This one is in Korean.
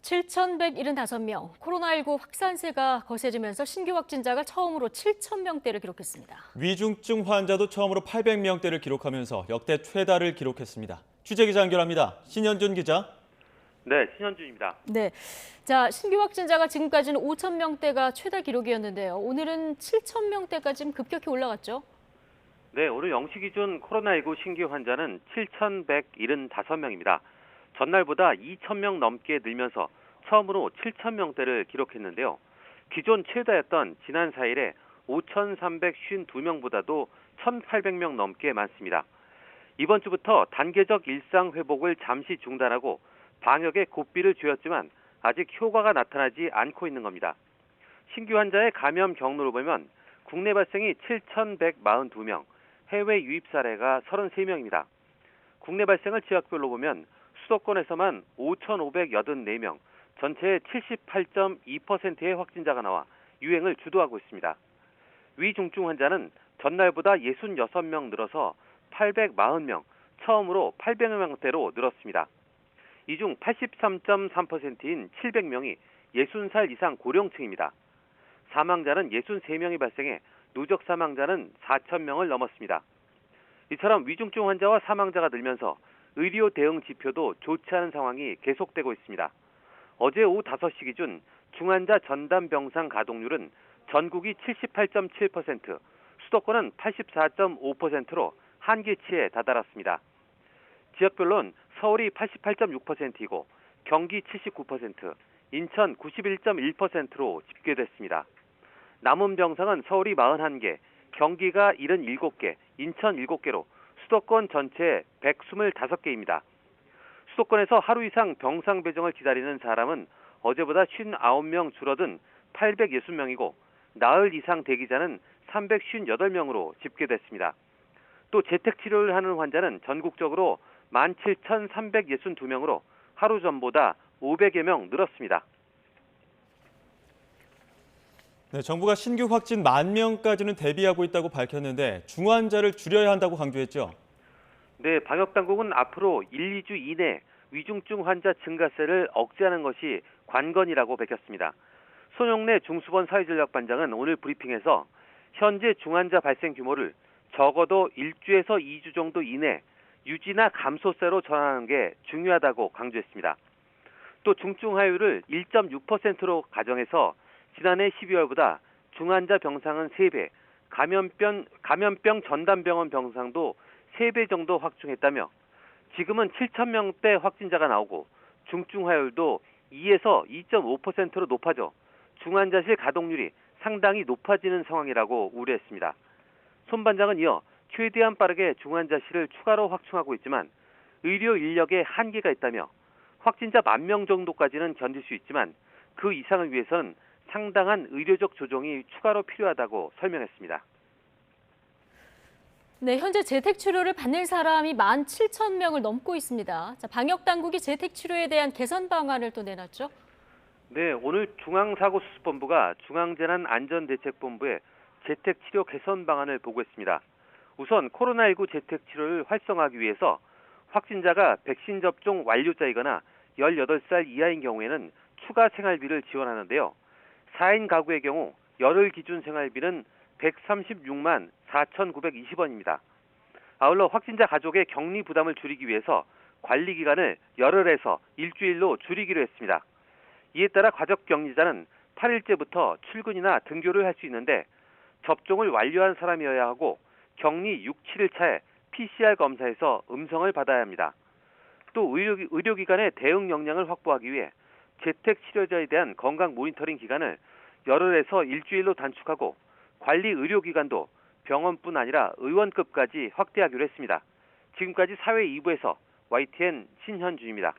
7,175명, 코로나19 확산세가 거세지면서 신규 확진자가 처음으로 7,000명대를 기록했습니다. 위중증 환자도 처음으로 800명대를 기록하면서 역대 최다를 기록했습니다. 취재기자 연결합니다. 신현준 기자. 네, 신현준입니다. 네, 자 신규 확진자가 지금까지는 5,000명대가 최다 기록이었는데요. 오늘은 7,000명대까지 급격히 올라갔죠. 네, 오늘 0시 기준 코로나19 신규 환자는 7,175명입니다. 전날보다 2,000명 넘게 늘면서 처음으로 7,000명대를 기록했는데요. 기존 최다였던 지난 4일에 5,352명보다도 1,800명 넘게 많습니다. 이번 주부터 단계적 일상 회복을 잠시 중단하고 방역에 고삐를 쥐었지만 아직 효과가 나타나지 않고 있는 겁니다. 신규 환자의 감염 경로를 보면 국내 발생이 7,142명, 해외 유입 사례가 33명입니다. 국내 발생을 지역별로 보면 수도권에서만 5,584명, 전체의 78.2%의 확진자가 나와 유행을 주도하고 있습니다. 위중증 환자는 전날보다 66명 늘어서 840명, 처음으로 800명대로 늘었습니다. 이 중 83.3%인 700명이 60살 이상 고령층입니다. 사망자는 63명이 발생해 누적 사망자는 4,000명을 넘었습니다. 이처럼 위중증 환자와 사망자가 늘면서 의료 대응 지표도 좋지 않은 상황이 계속되고 있습니다. 어제 오후 5시 기준 중환자 전담 병상 가동률은 전국이 78.7%, 수도권은 84.5%로 한계치에 다다랐습니다. 지역별로는 서울이 88.6%이고 경기 79%, 인천 91.1%로 집계됐습니다. 남은 병상은 서울이 41개, 경기가 77개, 인천 7개로 수도권 전체 125개입니다. 수도권에서 하루 이상 병상 배정을 기다리는 사람은 어제보다 59명 줄어든 860명이고 나흘 이상 대기자는 358명으로 집계됐습니다. 또 재택치료를 하는 환자는 전국적으로 17,362명으로 하루 전보다 500여 명 늘었습니다. 네, 정부가 신규 확진 10,000명까지는 대비하고 있다고 밝혔는데 중환자를 줄여야 한다고 강조했죠. 네, 방역당국은 앞으로 1, 2주 이내 위중증 환자 증가세를 억제하는 것이 관건이라고 밝혔습니다. 손용래 중수본 사회전략반장은 오늘 브리핑에서 현재 중환자 발생 규모를 적어도 1주에서 2주 정도 이내 유지나 감소세로 전환하는 게 중요하다고 강조했습니다. 또 중증화율을 1.6%로 가정해서 지난해 12월보다 중환자 병상은 3배, 감염병 전담병원 병상도 3배 정도 확충했다며 지금은 7,000명대 확진자가 나오고 중증화율도 2에서 2.5%로 높아져 중환자실 가동률이 상당히 높아지는 상황이라고 우려했습니다. 손 반장은 이어 최대한 빠르게 중환자실을 추가로 확충하고 있지만 의료 인력에 한계가 있다며 확진자 10,000명 정도까지는 견딜 수 있지만 그 이상을 위해서는 상당한 의료적 조정이 추가로 필요하다고 설명했습니다. 네, 현재 재택치료를 받는 사람이 17,000명을 넘고 있습니다. 자, 방역당국이 재택치료에 대한 개선 방안을 또 내놨죠? 네, 오늘 중앙사고수습본부가 중앙재난안전대책본부에 재택치료 개선 방안을 보고했습니다. 우선 코로나19 재택치료를 활성화하기 위해서 확진자가 백신 접종 완료자이거나 18살 이하인 경우에는 추가 생활비를 지원하는데요. 4인 가구의 경우 열흘 기준 생활비는 136만 4,920원입니다. 아울러 확진자 가족의 격리 부담을 줄이기 위해서 관리 기간을 열흘에서 일주일로 줄이기로 했습니다. 이에 따라 가족 격리자는 8일째부터 출근이나 등교를 할 수 있는데 접종을 완료한 사람이어야 하고 격리 6, 7일 차에 PCR 검사에서 음성을 받아야 합니다. 또 의료기관의 대응 역량을 확보하기 위해 재택치료자에 대한 건강 모니터링 기간을 열흘에서 일주일로 단축하고 관리 의료기관도 병원뿐 아니라 의원급까지 확대하기로 했습니다. 지금까지 사회 2부에서 YTN 신현준입니다.